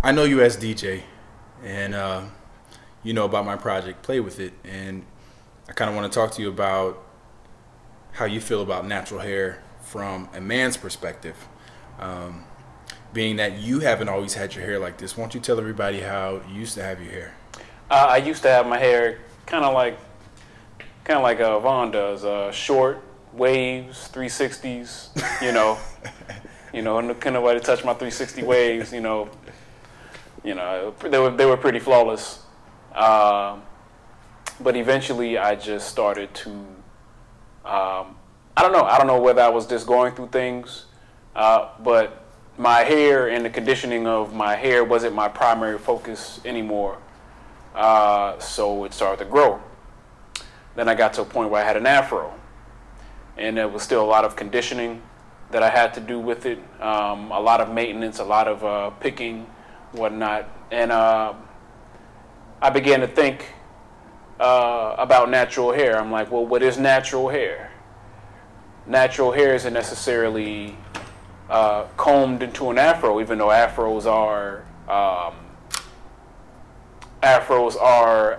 I know you as DJ, and you know about my project, Play With It, and I kind of want to talk to you about how you feel about natural hair from a man's perspective. Um, Being that you haven't always had your hair like this, won't you tell everybody how you used to have your hair? I used to have my hair kind of like Vaughn does, short waves, 360s. And couldn't nobody touch my 360 waves. They were pretty flawless. But eventually, I just started to. I don't know. I don't know whether I was just going through things, but my hair and the conditioning of my hair wasn't my primary focus anymore. So it started to grow. Then I got to a point where I had an afro, and there was still a lot of conditioning that I had to do with it, a lot of maintenance, a lot of picking, whatnot. And I began to think about natural hair. I'm like, well, what is natural hair? Natural hair isn't necessarily combed into an afro, even though afros are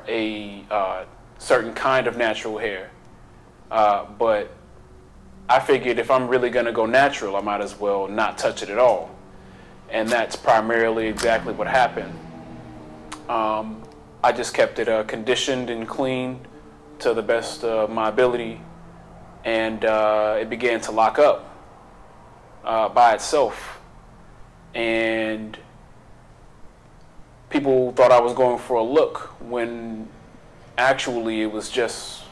a certain kind of natural hair. But I figured if I'm really going to go natural, I might as well not touch it at all. And that's primarily exactly what happened. I just kept it conditioned and clean to the best of my ability, and it began to lock up by itself. And people thought I was going for a look when actually it was just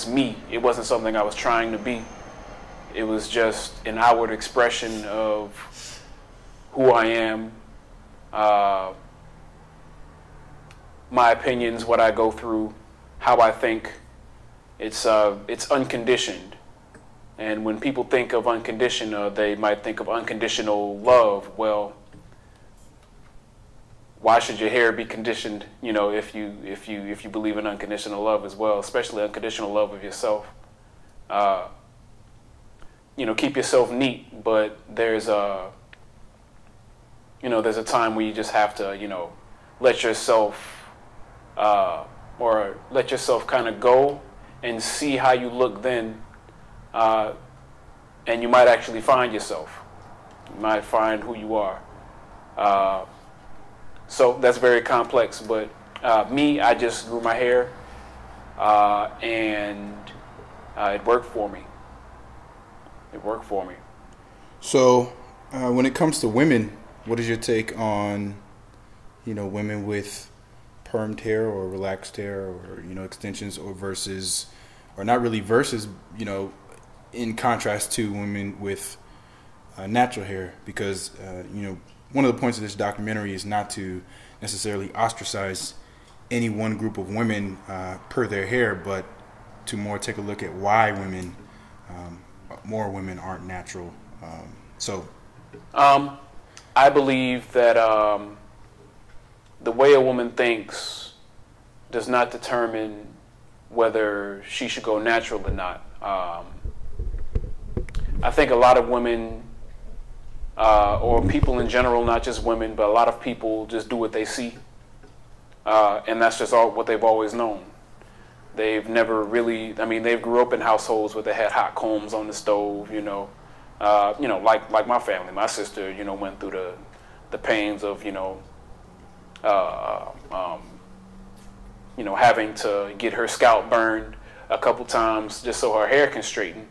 me. It wasn't something I was trying to be. It was just an outward expression of who I am, my opinions, what I go through, how I think. It's unconditioned. And when people think of unconditional, they might think of unconditional love. Well, why should your hair be conditioned, if you believe in unconditional love as well, especially unconditional love of yourself? Keep yourself neat, but there's a time where you just have to, let yourself kind of go and see how you look then, and you might actually find yourself. You might find who you are. So that's very complex, but I just grew my hair, and it worked for me. It worked for me. So, when it comes to women, what is your take on, women with permed hair or relaxed hair or, extensions or not really versus, in contrast to women with natural hair? Because, one of the points of this documentary is not to necessarily ostracize any one group of women per their hair, but to more take a look at why more women aren't natural. I believe that the way a woman thinks does not determine whether she should go natural or not. I think a lot of women, or people in general, not just women, but a lot of people just do what they see, and that's just what they've always known. They've never really, they grew up in households where they had hot combs on the stove, like my family. My sister, went through the pains of, having to get her scalp burned a couple times just so her hair can straighten,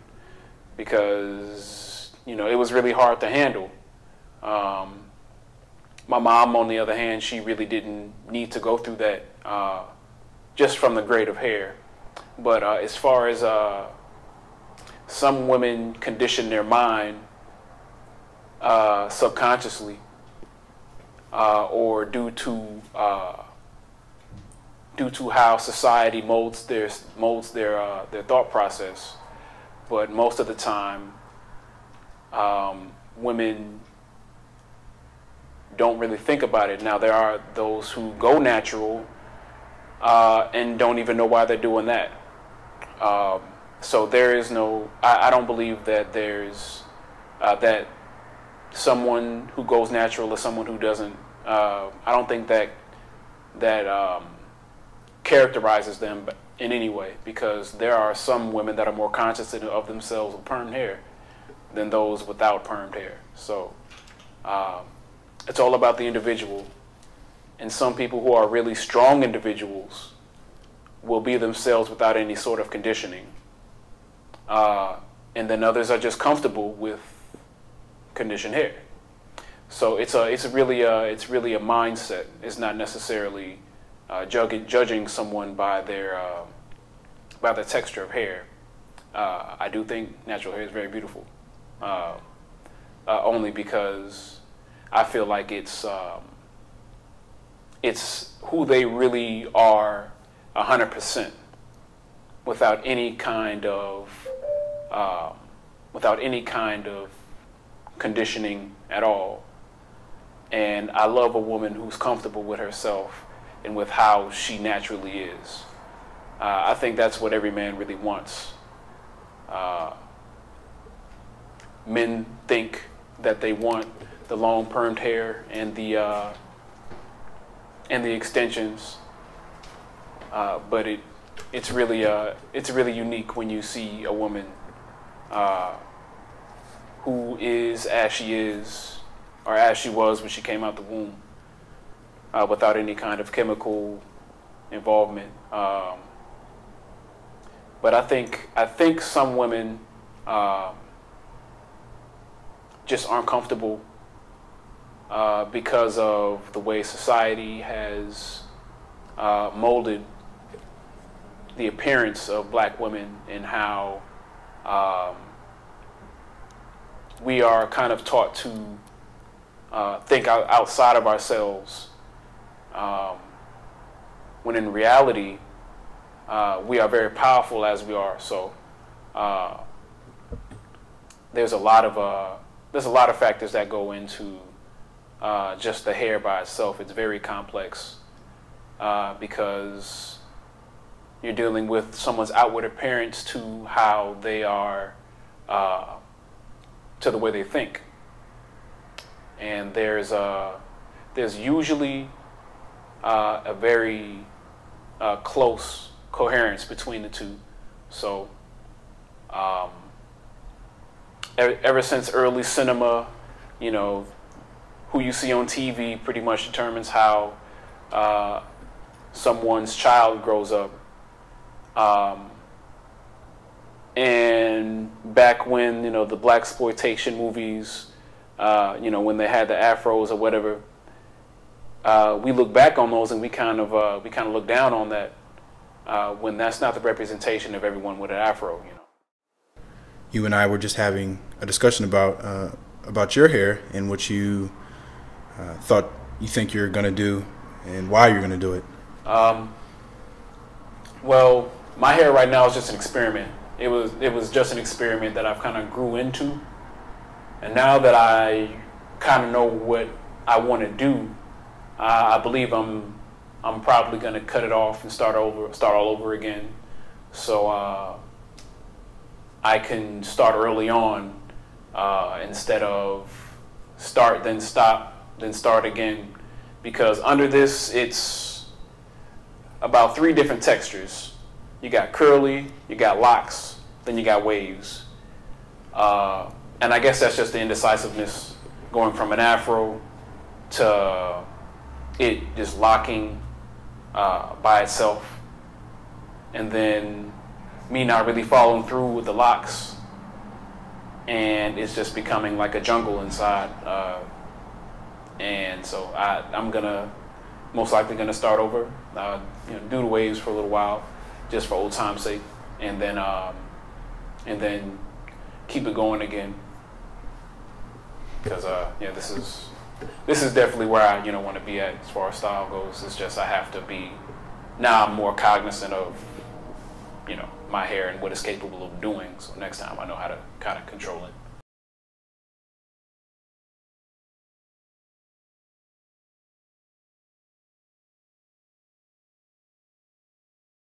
because, it was really hard to handle. My mom, on the other hand, she really didn't need to go through that, just from the grade of hair. But as far as some women condition their mind subconsciously, or due to how society molds their thought process. But most of the time, women don't really think about it. Now, there are those who go natural and don't even know why they're doing that. So there is no, I don't believe that there's, that someone who goes natural is someone who doesn't I don't think that characterizes them in any way, because there are some women that are more conscious of themselves with permed hair than those without permed hair. So it's all about the individual. And some people who are really strong individuals will be themselves without any sort of conditioning. And then others are just comfortable with conditioned hair. So it's really a mindset. It's not necessarily judging someone by their texture of hair. I do think natural hair is very beautiful, only because I feel like it's who they really are 100%, without any kind of conditioning at all. And I love a woman who's comfortable with herself and with how she naturally is. I think that's what every man really wants. Men think that they want the long permed hair and the extensions, but it's really unique when you see a woman who is as she is, or as she was when she came out the womb, without any kind of chemical involvement. But I think some women just aren't comfortable because of the way society has molded the appearance of black women, and how we are kind of taught to think outside of ourselves, when in reality we are very powerful as we are. So there's a lot of factors that go into just the hair by itself. It's very complex because you're dealing with someone's outward appearance to how they are, to the way they think. And there's usually a very close coherence between the two. So ever since early cinema, you know, who you see on TV pretty much determines how someone's child grows up. And back when, you know, the blaxploitation movies, you know, when they had the afros or whatever, we look back on those and we kind of look down on that, when that's not the representation of everyone with an afro, you know. You and I were just having a discussion about your hair and what you think you're going to do and why you're going to do it. Well, my hair right now is just an experiment. It was just an experiment that I've kind of grew into, and now that I kind of know what I want to do, I believe I'm probably going to cut it off and start all over again, so I can start early on, instead of start then stop then start again, because under this it's about 3 different textures. You got curly, you got locks, then you got waves. And I guess that's just the indecisiveness, going from an afro to it just locking by itself, and then me not really following through with the locks, and it's just becoming like a jungle inside. And so I'm most likely gonna start over, you know, do the waves for a little while, just for old time's sake, and then keep it going again. Because yeah, this is definitely where I want to be at as far as style goes. It's just I have to be, now I'm more cognizant of my hair and what it's capable of doing. So next time I know how to kind of control it.